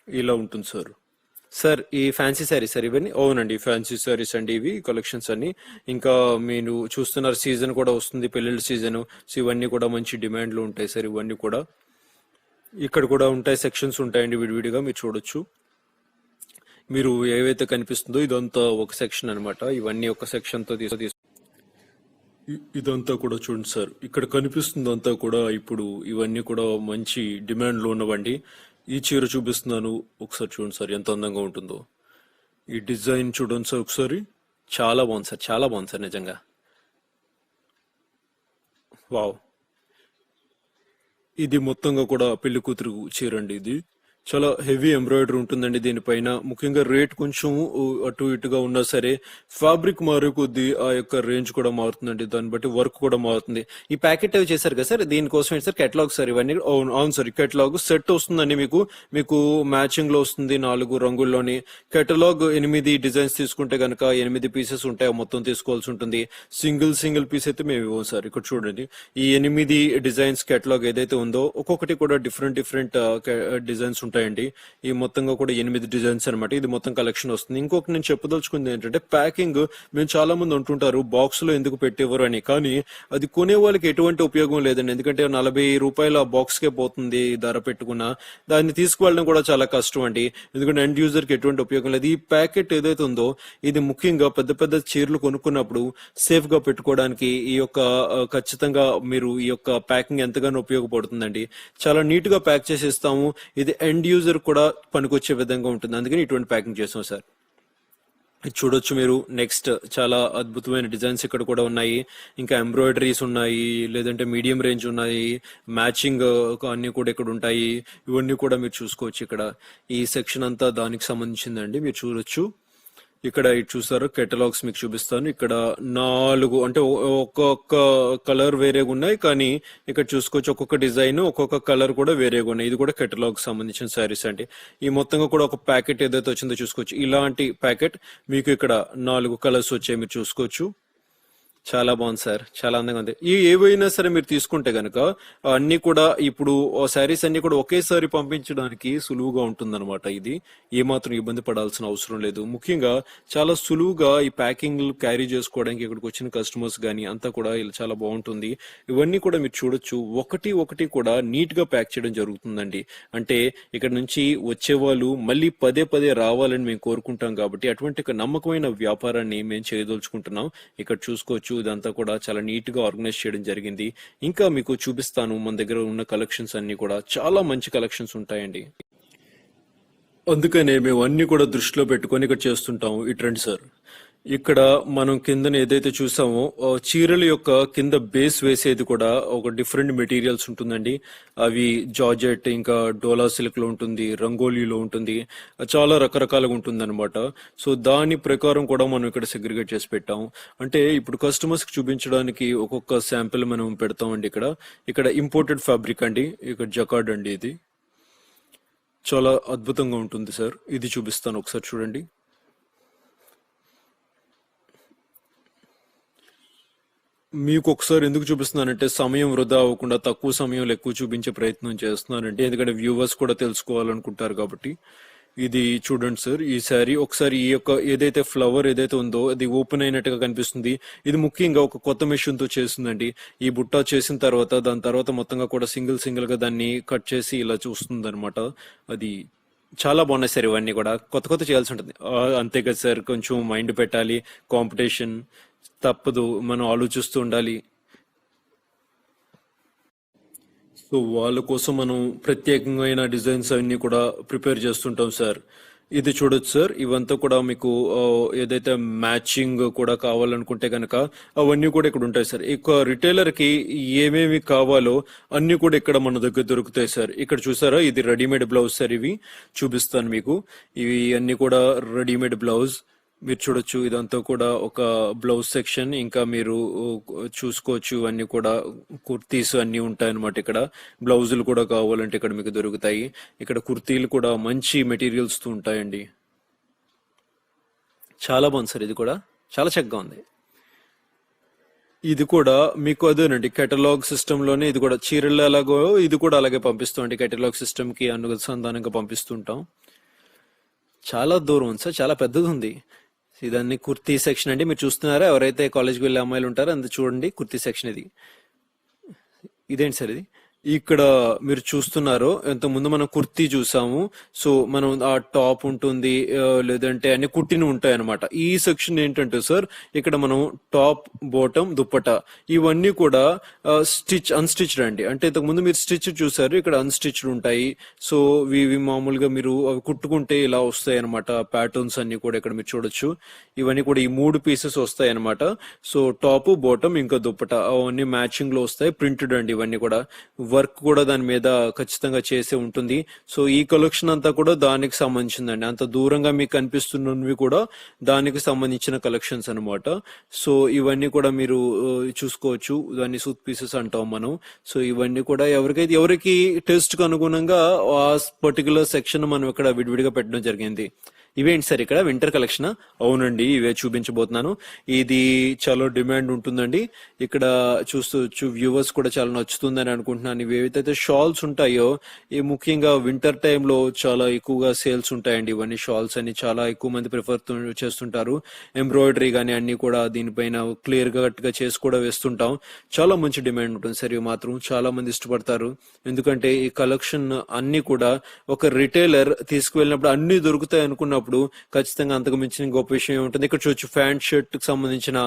ఇలా ఉంటుంది సార్. సార్, ఈ ఫ్యాన్సీ శారీస్ సార్ ఇవన్నీ? అవునండి, ఫ్యాన్సీ శారీస్ అండి ఇవి, కలెక్షన్స్ అన్ని. ఇంకా మీరు చూస్తున్నారు, సీజన్ కూడా వస్తుంది, పెళ్లిళ్ళ సీజన్. సో ఇవన్నీ కూడా మంచి డిమాండ్ లో ఉంటాయి సార్. ఇవన్నీ కూడా ఇక్కడ కూడా ఉంటాయి, సెక్షన్స్ ఉంటాయండి విడివిడిగా, మీరు చూడొచ్చు. మీరు ఏవైతే కనిపిస్తుందో ఇదంతా ఒక సెక్షన్ అనమాట. ఇవన్నీ ఒక సెక్షన్ తో ఇదంతా కూడా చూడండి సార్. ఇక్కడ కనిపిస్తుందంతా కూడా ఇప్పుడు ఇవన్నీ కూడా మంచి డిమాండ్ లో ఉన్నవండి. ఈ చీర చూపిస్తున్నాను, ఒకసారి చూడండి సార్ ఎంత అందంగా ఉంటుందో. ఈ డిజైన్ చూడండి సార్ ఒకసారి. చాలా బాగుంది సార్, చాలా బాగుంది సార్ నిజంగా. వావ్. ఇది మొత్తంగా కూడా పెళ్లి కూతురు చీర అండి ఇది. చాలా హెవీ ఎంబ్రాయిడరీ ఉంటుందండి దీనిపైన. ముఖ్యంగా రేట్ కొంచెం అటు ఇటుగా ఉన్నా సరే ఫ్యాబ్రిక్ మారే కొద్దీ ఆ యొక్క రేంజ్ కూడా మారుతుందండి. దాన్ని బట్టి వర్క్ కూడా మారుతుంది. ఈ ప్యాకెట్ అవి చేశారు కదా సార్, దీనికోసం ఏంటి సార్ కేటలాగ్ సార్ ఇవన్నీ? అవును అవును సార్, కేటలాగ్ సెట్ వస్తుందండి మీకు. మీకు మ్యాచింగ్ లో వస్తుంది 4 రంగుల్లోని. కేటలాగ్ 8 డిజైన్స్ తీసుకుంటే కనుక 8 పీసెస్ ఉంటాయి, మొత్తం తీసుకోవాల్సి ఉంటుంది. సింగిల్ పీస్ అయితే మేము ఇవ్వం సార్. ఇక్కడ చూడండి, ఈ 8 డిజైన్స్ కేటలాగ్ ఏదైతే ఉందో ఒక్కొక్కటి కూడా డిఫరెంట్ డిజైన్స్ ఉంటాయండి. ఈ మొత్తంగా కూడా 8 డిజైన్స్ అనమాట. ఇది మొత్తం కలెక్షన్ వస్తుంది. ఇంకొకటి నేను చెప్పదలుచుకుంది ఏంటంటే ప్యాకింగ్, మేము చాలా మంది అంటుంటారు బాక్స్ లో ఎందుకు పెట్టేవారు అని, కానీ అది కొనే వాళ్ళకి ఎటువంటి ఉపయోగం లేదండి. ఎందుకంటే 40 రూపాయల బాక్స్ కే పోతుంది ధర పెట్టుకున్నా, దాన్ని తీసుకువెళ్ళడం కూడా చాలా కష్టం అండి. ఎందుకంటే ఎండ్ యూజర్ కి ఎటువంటి ఉపయోగం లేదు. ఈ ప్యాకెట్ ఏదైతే ఉందో ఇది ముఖ్యంగా పెద్ద చీరలు కొనుక్కున్నప్పుడు సేఫ్ గా పెట్టుకోవడానికి ఈ యొక్క ఖచ్చితంగా మీరు ఈ యొక్క ప్యాకింగ్ ఎంతగానో ఉపయోగపడుతుందండి. చాలా నీట్ గా ప్యాక్ చేసి ఇస్తాము. ఇది ఎండ్ యూజర్ కూడా పనికొచ్చే విధంగా ఉంటుంది. అందుకని ఇటువంటి ప్యాకింగ్ చేస్తాం సార్. ఇది చూడొచ్చు మీరు. నెక్స్ట్ చాలా అద్భుతమైన డిజైన్స్ ఇక్కడ కూడా ఉన్నాయి. ఇంకా ఎంబ్రాయిడరీస్ ఉన్నాయి, లేదంటే మీడియం రేంజ్ ఉన్నాయి, మ్యాచింగ్ అన్ని కూడా ఇక్కడ ఉంటాయి. ఇవన్నీ కూడా మీరు చూసుకోవచ్చు. ఇక్కడ ఈ సెక్షన్ అంతా దానికి సంబంధించిందండి. మీరు చూడొచ్చు. ఇక్కడ ఇది చూసారు, కెటలాగ్స్ మీకు చూపిస్తాను. ఇక్కడ 4 అంటే ఒక్కొక్క కలర్ వేరేగా ఉన్నాయి, కానీ ఇక్కడ చూసుకోవచ్చు ఒక్కొక్క డిజైన్ ఒక్కొక్క కలర్ కూడా వేరేగా ఉన్నాయి. ఇది కూడా కెటలాగ్ సంబంధించిన శారీస్ అండి. ఈ మొత్తంగా కూడా ఒక ప్యాకెట్ ఏదైతే వచ్చిందో చూసుకోవచ్చు. ఇలాంటి ప్యాకెట్ మీకు ఇక్కడ 4 కలర్స్ వచ్చాయి, మీరు చూసుకోవచ్చు. చాలా బాగుంది సార్, చాలా అందంగా ఉంది. ఈ ఏవైనా సరే మీరు తీసుకుంటే గనక అన్ని కూడా ఇప్పుడు శారీస్ అన్ని కూడా ఒకేసారి పంపించడానికి సులువుగా ఉంటుందన్నమాట. ఇది ఏమాత్రం ఇబ్బంది పడాల్సిన అవసరం లేదు. ముఖ్యంగా చాలా సులువుగా ఈ ప్యాకింగ్ క్యారీ చేసుకోవడానికి ఇక్కడికి వచ్చిన కస్టమర్స్ కానీ అంతా కూడా ఇలా చాలా బాగుంటుంది. ఇవన్నీ కూడా మీరు చూడొచ్చు. ఒకటి కూడా నీట్ గా ప్యాక్ చేయడం జరుగుతుందండి. అంటే ఇక్కడ నుంచి వచ్చే వాళ్ళు మళ్ళీ పదే రావాలని మేము కోరుకుంటాం కాబట్టి అటువంటి ఒక నమ్మకమైన వ్యాపారాన్ని మేము చేయదలుచుకుంటున్నాం. ఇక్కడ చూసుకోవచ్చు, ఇదంతా కూడా చాలా నీట్ గా ఆర్గనైజ్ చేయడం జరిగింది. ఇంకా మీకు చూపిస్తాను. మన దగ్గర ఉన్న కలెక్షన్స్ అన్ని కూడా చాలా మంచి కలెక్షన్స్ ఉంటాయండి. అందుకనే మేము అన్ని కూడా దృష్టిలో పెట్టుకొని ఇక్కడ చేస్తుంటాము ఈ ట్రెండ్ సార్. ఇక్కడ మనం కిందన ఏదైతే చూసామో చీరల యొక్క కింద బేస్ వేసేది కూడా ఒక డిఫరెంట్ మెటీరియల్స్ ఉంటుందండి. అవి జార్జెట్, ఇంకా డోలా సిల్క్ లో ఉంటుంది, రంగోలీలో ఉంటుంది, చాలా రకరకాలుగా ఉంటుంది అనమాట. సో దాని ప్రకారం కూడా మనం ఇక్కడ సెగ్రిగేట్ చేసి పెట్టాం. అంటే ఇప్పుడు కస్టమర్స్ కి చూపించడానికి ఒక్కొక్క శాంపిల్ మనం పెడతామండి. ఇక్కడ ఇంపోర్టెడ్ ఫ్యాబ్రిక్ అండి. ఇక్కడ జకార్డ్ అండి. ఇది చాలా అద్భుతంగా ఉంటుంది సార్. ఇది చూపిస్తాను, ఒకసారి చూడండి. మీకు ఒకసారి ఎందుకు చూపిస్తున్నానంటే సమయం వృధా అవ్వకుండా తక్కువ సమయంలో ఎక్కువ చూపించే ప్రయత్నం చేస్తున్నానండి. ఎందుకంటే వ్యూవర్స్ కూడా తెలుసుకోవాలనుకుంటారు కాబట్టి. ఇది చూడండి సార్, ఈ శారీ ఒకసారి ఈ యొక్క ఏదైతే ఫ్లవర్ ఏదైతే ఉందో అది ఓపెన్ అయినట్టుగా కనిపిస్తుంది. ఇది ముఖ్యంగా ఒక కొత్త మెషిన్ తో చేసిందండి. ఈ బుట్ట చేసిన తర్వాత దాని తర్వాత మొత్తంగా కూడా సింగిల్ గా దాన్ని కట్ చేసి ఇలా చూస్తుంది అనమాట. అది చాలా బాగున్నాయి సార్. ఇవన్నీ కూడా కొత్త చేయాల్సి ఉంటుంది. అంతే కదా సార్, కొంచెం మైండ్ పెట్టాలి. కాంపిటీషన్ తప్పదు, మనం ఆలోచిస్తూ ఉండాలి. సో వాళ్ళ కోసం మనం ప్రత్యేకమైన డిజైన్స్ అన్ని కూడా ప్రిపేర్ చేస్తుంటాం సార్. ఇది చూడొచ్చు సార్. ఇవంతా కూడా మీకు ఏదైతే మ్యాచింగ్ కూడా కావాలనుకుంటే కనుక అవన్నీ కూడా ఇక్కడ ఉంటాయి సార్. ఇక రిటైలర్ కి ఏమేమి కావాలో అన్ని కూడా ఇక్కడ మన దగ్గర దొరుకుతాయి సార్. ఇక్కడ చూసారా, ఇది రెడీమేడ్ బ్లౌజ్ సార్. ఇవి చూపిస్తాను మీకు. ఇవి అన్ని కూడా రెడీమేడ్ బ్లౌజ్ మీరు చూడొచ్చు. ఇదంతా కూడా ఒక బ్లౌజ్ సెక్షన్. ఇంకా మీరు చూసుకోవచ్చు, అన్ని కూడా కుర్తీస్ అన్ని ఉంటాయి అనమాట. ఇక్కడ బ్లౌజులు కూడా కావాలంటే ఇక్కడ మీకు దొరుకుతాయి. ఇక్కడ కుర్తీలు కూడా మంచి మెటీరియల్స్ తో ఉంటాయండి. చాలా బాగుంది సార్. ఇది కూడా చాలా చక్కగా ఉంది. ఇది కూడా మీకు అదేనండి, కేటలాగ్ సిస్టమ్ లోనే ఇది కూడా చీరలు ఎలాగో ఇది కూడా అలాగే పంపిస్తాం. కేటలాగ్ సిస్టమ్ కి అనుసంధానంగా పంపిస్తుంటాం. చాలా దూరం ఉంది సార్, చాలా పెద్దది ఉంది. ఇదన్నీ కుర్తీ సెక్షన్ అండి. మీరు చూస్తున్నారా, ఎవరైతే కాలేజ్కి వెళ్ళే అమ్మాయిలు ఉంటారో అంత చూడండి, కుర్తీ సెక్షన్ ఇది. ఇదేంటి సార్ ఇది? ఇక్కడ మీరు చూస్తున్నారు, ఇంత ముందు మనం కుర్తీ చూసాము. సో మనం ఆ టాప్ ఉంటుంది, లేదంటే అన్ని కుట్టిన ఉంటాయి అనమాట. ఈ సెక్షన్ ఏంటంటే సార్, ఇక్కడ మనం టాప్, బాటమ్, దుప్పట ఇవన్నీ కూడా అన్స్టిచ్డ్ అండి. అంటే ఇంతకు ముందు మీరు స్టిచ్ చూసారు, ఇక్కడ అన్స్టిచ్డ్ ఉంటాయి. సో ఇవి మామూలుగా మీరు అవి కుట్టుకుంటే ఇలా వస్తాయి అనమాట. ప్యాటర్న్స్ అన్ని కూడా ఇక్కడ మీరు చూడొచ్చు. ఇవన్నీ కూడా ఈ 3 పీసెస్ వస్తాయి అనమాట. సో టాప్, బాటమ్, ఇంకా దుప్పట అవన్నీ మ్యాచింగ్ లో వస్తాయి. ప్రింటెడ్ అండి ఇవన్నీ కూడా. వర్క్ కూడా దాని మీద ఖచ్చితంగా చేసే ఉంటుంది. సో ఈ కలెక్షన్ అంతా కూడా దానికి సంబంధించిందండి. అంత దూరంగా మీకు కనిపిస్తున్నవి కూడా దానికి సంబంధించిన కలెక్షన్స్ అన్నమాట. సో ఇవన్నీ కూడా మీరు చూసుకోవచ్చు. దాన్ని సూట్ పీసెస్ అంటాం మనం. సో ఇవన్నీ కూడా ఎవరికి టేస్ట్ కు అనుగుణంగా ఆ పర్టికులర్ సెక్షన్ మనం ఇక్కడ విడివిడిగా పెట్టడం జరిగింది. ఇవేంటి సార్ ఇక్కడ వింటర్ కలెక్షన్? అవునండి, ఇవే చూపించబోతున్నాను. ఇది చాలా డిమాండ్ ఉంటుందండి. ఇక్కడ చూస్తూ వ్యూవర్స్ కూడా చాలా నచ్చుతుందని అనుకుంటున్నాను. ఇవి ఏవైతే షాల్స్ ఉంటాయో ఈ ముఖ్యంగా వింటర్ టైంలో చాలా ఎక్కువగా సేల్స్ ఉంటాయండి. ఇవన్నీ షాల్స్ అని చాలా ఎక్కువ మంది ప్రిఫర్ చేస్తుంటారు. ఎంబ్రాయిడరీ కానీ అన్ని కూడా దీనిపైన క్లియర్ గా చేసి కూడా వేస్తుంటాం. చాలా మంచి డిమాండ్ ఉంటుంది సార్. ఇవి మాత్రం చాలా మంది ఇష్టపడతారు. ఎందుకంటే ఈ కలెక్షన్ అన్ని కూడా ఒక రిటైలర్ తీసుకువెళ్ళినప్పుడు అన్ని దొరుకుతాయి అనుకున్నప్పుడు ఖచ్చితంగా అంతకు మించిన గొప్ప విషయం ఉంటుంది. ఇక్కడ చూడొచ్చు ప్యాంట్ షర్ట్ కి సంబంధించిన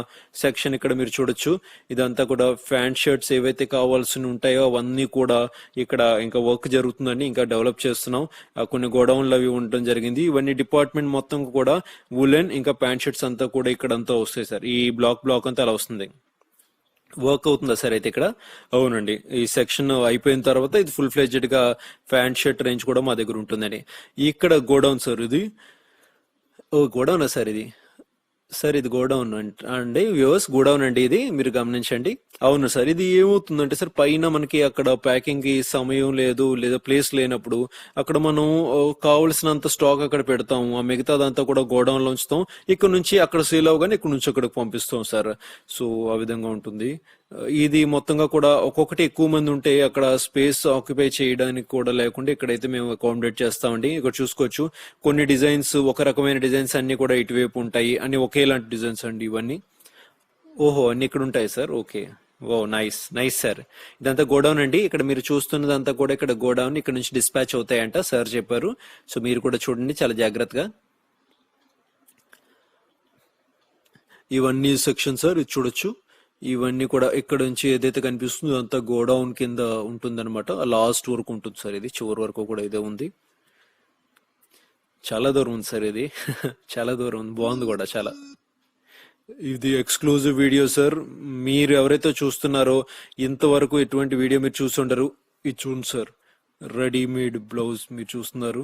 సెక్షన్ ఇక్కడ మీరు చూడొచ్చు. ఇదంతా కూడా ప్యాంట్ షర్ట్స్ ఏవైతే కావాల్సి ఉంటాయో అవన్నీ కూడా ఇక్కడ ఇంకా వర్క్ జరుగుతుందండి. ఇంకా డెవలప్ చేస్తున్నాం. కొన్ని గోడౌన్లు అవి ఉండడం జరిగింది. ఇవన్నీ డిపార్ట్మెంట్ మొత్తం కూడా వులెన్ ఇంకా ప్యాంట్ షర్ట్స్ అంతా కూడా ఇక్కడ అంతా వస్తాయి సార్. ఈ బ్లాక్ అంతా అలా వస్తుంది. వర్క్ అవుతుందా సార్ అయితే ఇక్కడ? అవునండి, ఈ సెక్షన్ అయిపోయిన తర్వాత ఇది ఫుల్ ఫ్లెడ్జెడ్ గా ప్యాంట్ షర్ట్ రేంజ్ కూడా మా దగ్గర ఉంటుందండి. ఇక్కడ గోడౌన్ సార్. ఇది గోడౌనా సార్? ఇది సార్ ఇది గోడౌన్ అండి. వ్యూవర్స్ గోడౌన్ అండి, ఇది మీరు గమనించండి. అవును సార్. ఇది ఏమవుతుందంటే సార్ పైన మనకి అక్కడ ప్యాకింగ్ కి సమయం లేదు లేదా ప్లేస్ లేనప్పుడు అక్కడ మనం కావలసినంత స్టాక్ అక్కడ పెడతాము. ఆ మిగతాదంతా కూడా గోడౌన్ లో ఉంచుతాం. ఇక్కడ నుంచి అక్కడ సేల్ అవగానే ఇక్కడ నుంచి అక్కడికి పంపిస్తాం సార్. సో ఆ విధంగా ఉంటుంది. ఇది మొత్తంగా కూడా ఒక్కొక్కటి ఎక్కువ మంది ఉంటే అక్కడ స్పేస్ ఆక్యుపై చేయడానికి కూడా లేకుండా ఇక్కడైతే మేము అకామిడేట్ చేస్తామండి. ఇక్కడ చూసుకోవచ్చు కొన్ని డిజైన్స్, ఒక రకమైన డిజైన్స్ అన్ని కూడా ఇటువైపు ఉంటాయి. అన్ని ఒకేలాంటి డిజైన్స్ అండి ఇవన్నీ. ఓహో, అన్ని ఇక్కడ ఉంటాయి సార్. ఓకే, ఓ నైస్ సార్. ఇదంతా గోడౌన్ అండి. ఇక్కడ మీరు చూస్తున్నదంతా కూడా ఇక్కడ గోడౌన్. ఇక్కడ నుంచి డిస్పాచ్ అవుతాయంట సార్ చెప్పారు. సో మీరు కూడా చూడండి చాలా జాగ్రత్తగా. ఇవన్నీ సెక్షన్ సార్, ఇది చూడొచ్చు. ఇవన్నీ కూడా ఇక్కడ నుంచి ఏదైతే కనిపిస్తుందో అంతా గోడౌన్ కింద ఉంటుందన్నమాట. లాస్ట్ వరకు ఉంటుంది సార్. ఇది చివరి వరకు కూడా ఇదే ఉంది. చాలా దూరం ఉంది సార్ ఇది. చాలా దూరం ఉంది. బాగుంది కూడా చాలా. ఇది ఎక్స్క్లూజివ్ వీడియో సార్. మీరు ఎవరైతే చూస్తున్నారో ఇంతవరకు ఎటువంటి వీడియో మీరు చూస్తుంటారు. ఇది చూడండి సార్, రెడీమేడ్ బ్లౌజ్ మీరు చూస్తున్నారు.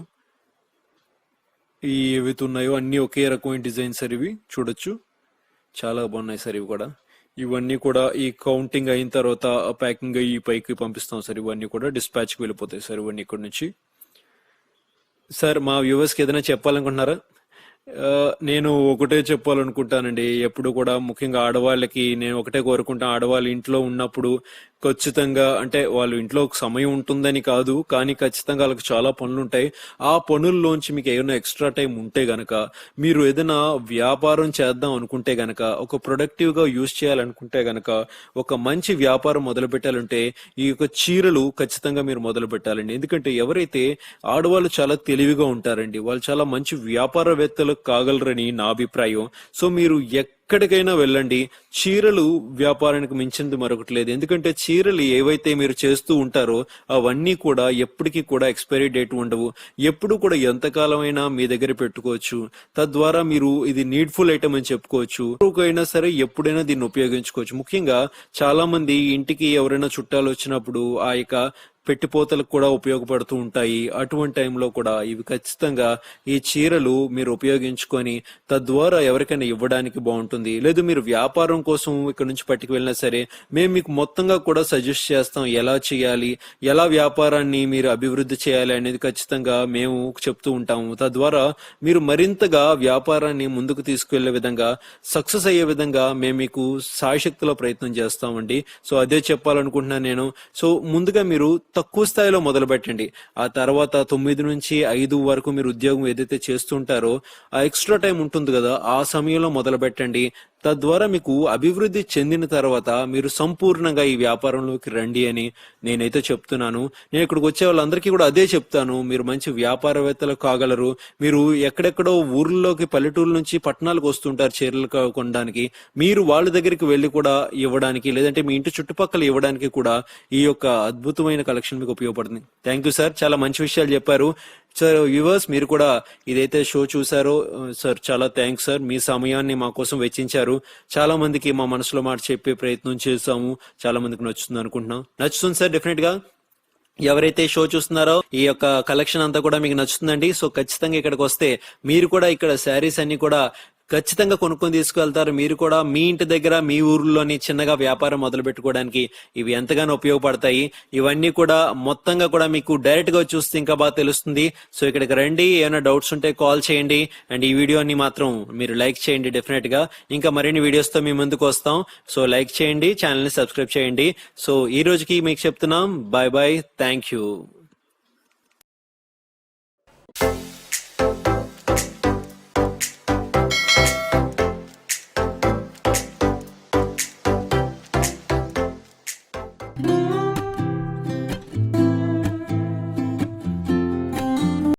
ఈ ఏవైతే ఉన్నాయో అన్ని ఒకే రకమైన డిజైన్ సార్. ఇవి చూడొచ్చు, చాలా బాగున్నాయి సార్. ఇవి కూడా ఇవన్నీ కూడా ఈ కౌంటింగ్ అయిన తర్వాత ప్యాకింగ్ అయ్యి పైకి పంపిస్తాం సార్. ఇవన్నీ కూడా డిస్పాచ్ కి వెళ్ళిపోతాయి సార్ ఇవన్నీ ఇక్కడ నుంచి. సార్ మా వ్యూవర్స్ కి ఏదైనా చెప్పాలనుకుంటున్నారా? నేను ఒకటే చెప్పాలనుకుంటానండి. ఎప్పుడు కూడా ముఖ్యంగా ఆడవాళ్ళకి నేను ఒకటే కోరుకుంటాను. ఆడవాళ్ళు ఇంట్లో ఉన్నప్పుడు ఖచ్చితంగా, అంటే వాళ్ళు ఇంట్లో ఒక సమయం ఉంటుందని కాదు, కానీ ఖచ్చితంగా వాళ్ళకి చాలా పనులు ఉంటాయి. ఆ పనుల్లోంచి మీకు ఏమైనా ఎక్స్ట్రా టైం ఉంటే గనక, మీరు ఏదైనా వ్యాపారం చేద్దాం అనుకుంటే గనక, ఒక ప్రొడక్టివ్ గా యూజ్ చేయాలనుకుంటే గనక, ఒక మంచి వ్యాపారం మొదలు పెట్టాలంటే ఈ యొక్క చీరలు ఖచ్చితంగా మీరు మొదలు పెట్టాలండి. ఎందుకంటే ఎవరైతే ఆడవాళ్ళు చాలా తెలివిగా ఉంటారండి, వాళ్ళు చాలా మంచి వ్యాపారవేత్తలు కాగలరని నా అభిప్రాయం. సో మీరు ఎక్కడికైనా వెళ్ళండి, చీరలు వ్యాపారానికి మించింది మరొకటి లేదు. ఎందుకంటే చీరలు ఏవైతే మీరు చేస్తూ ఉంటారో అవన్నీ కూడా ఎప్పటికీ కూడా ఎక్స్పైరీ డేట్ ఉండవు. ఎప్పుడు కూడా ఎంతకాలమైనా మీ దగ్గర పెట్టుకోవచ్చు. తద్వారా మీరు ఇది నీడ్ఫుల్ ఐటమ్ అని చెప్పుకోవచ్చు. అయినా సరే ఎప్పుడైనా దీన్ని ఉపయోగించుకోవచ్చు. ముఖ్యంగా చాలా మంది ఇంటికి ఎవరైనా చుట్టాలు వచ్చినప్పుడు ఆ యొక్క పెట్టిపోతలకు కూడా ఉపయోగపడుతూ ఉంటాయి. అటువంటి టైంలో కూడా ఇవి ఖచ్చితంగా ఈ చీరలు మీరు ఉపయోగించుకొని తద్వారా ఎవరికైనా ఇవ్వడానికి బాగుంటుంది. లేదు మీరు వ్యాపారం కోసం ఇక్కడ నుంచి పట్టుకు వెళ్ళినా సరే మేము మీకు మొత్తంగా కూడా సజెస్ట్ చేస్తాం ఎలా చేయాలి, ఎలా వ్యాపారాన్ని మీరు అభివృద్ధి చేయాలి అనేది ఖచ్చితంగా మేము చెప్తూ ఉంటాము. తద్వారా మీరు మరింతగా వ్యాపారాన్ని ముందుకు తీసుకువెళ్లే విధంగా, సక్సెస్ అయ్యే విధంగా మేము మీకు సాయశక్తిలో ప్రయత్నం చేస్తామండి. సో అదే చెప్పాలనుకుంటున్నాను నేను. సో ముందుగా మీరు తక్కువ స్థాయిలో మొదలు పెట్టండి. ఆ తర్వాత 9 నుంచి 5 వరకు మీరు ఉద్యోగం ఏదైతే చేస్తుంటారో ఆ ఎక్స్ట్రా టైం ఉంటుంది కదా, ఆ సమయంలో మొదలు పెట్టండి. తద్వారా మీకు అభివృద్ధి చెందిన తర్వాత మీరు సంపూర్ణంగా ఈ వ్యాపారంలోకి రండి అని నేనైతే చెప్తున్నాను. నేను ఇక్కడికి వచ్చే వాళ్ళందరికీ కూడా అదే చెప్తాను. మీరు మంచి వ్యాపారవేత్తలు కాగలరు. మీరు ఎక్కడెక్కడో ఊర్లలోకి, పల్లెటూరు నుంచి పట్టణాలకు వస్తుంటారు చీరలు కొనడానికి. మీరు వాళ్ళ దగ్గరికి వెళ్ళి కూడా ఇవ్వడానికి, లేదంటే మీ ఇంటి చుట్టుపక్కల ఇవ్వడానికి కూడా ఈ యొక్క అద్భుతమైన కలెక్షన్ మీకు ఉపయోగపడుతుంది. థ్యాంక్ యూ సార్, చాలా మంచి విషయాలు చెప్పారు. సార్ వ్యూవర్స్ మీరు కూడా ఇదైతే షో చూసారో సార్ చాలా థ్యాంక్స్ సార్. మీ సమయాన్ని మా కోసం వెచ్చించారు. చాలా మందికి మా మనసులో మాట చెప్పే ప్రయత్నం చేసాము. చాలా మందికి నచ్చుతుంది అనుకుంటున్నాం. నచ్చుతుంది సార్ డెఫినెట్ గా. ఎవరైతే షో చూస్తున్నారో ఈ యొక్క కలెక్షన్ అంతా కూడా మీకు నచ్చుతుందండి. సో ఖచ్చితంగా ఇక్కడికి వస్తే మీరు కూడా ఇక్కడ శారీస్ అన్ని కూడా ఖచ్చితంగా కొనుక్కొని తీసుకువెళ్తారు. మీరు కూడా మీ ఇంటి దగ్గర మీ ఊర్లోని చిన్నగా వ్యాపారం మొదలు పెట్టుకోవడానికి ఇవి ఎంతగానో ఉపయోగపడతాయి. ఇవన్నీ కూడా మొత్తంగా కూడా మీకు డైరెక్ట్ గా చూస్తే ఇంకా బాగా తెలుస్తుంది. సో ఇక్కడికి రండి, ఏమైనా డౌట్స్ ఉంటే కాల్ చేయండి. అండ్ ఈ వీడియోని మాత్రం మీరు లైక్ చేయండి డెఫినెట్ గా. ఇంకా మరిన్ని వీడియోస్ తో మీ ముందుకు వస్తాం. సో లైక్ చేయండి, ఛానల్ ని సబ్స్క్రైబ్ చేయండి. సో ఈ రోజుకి మీకు చెప్తున్నాం bye bye, thank you. Mm-hmm.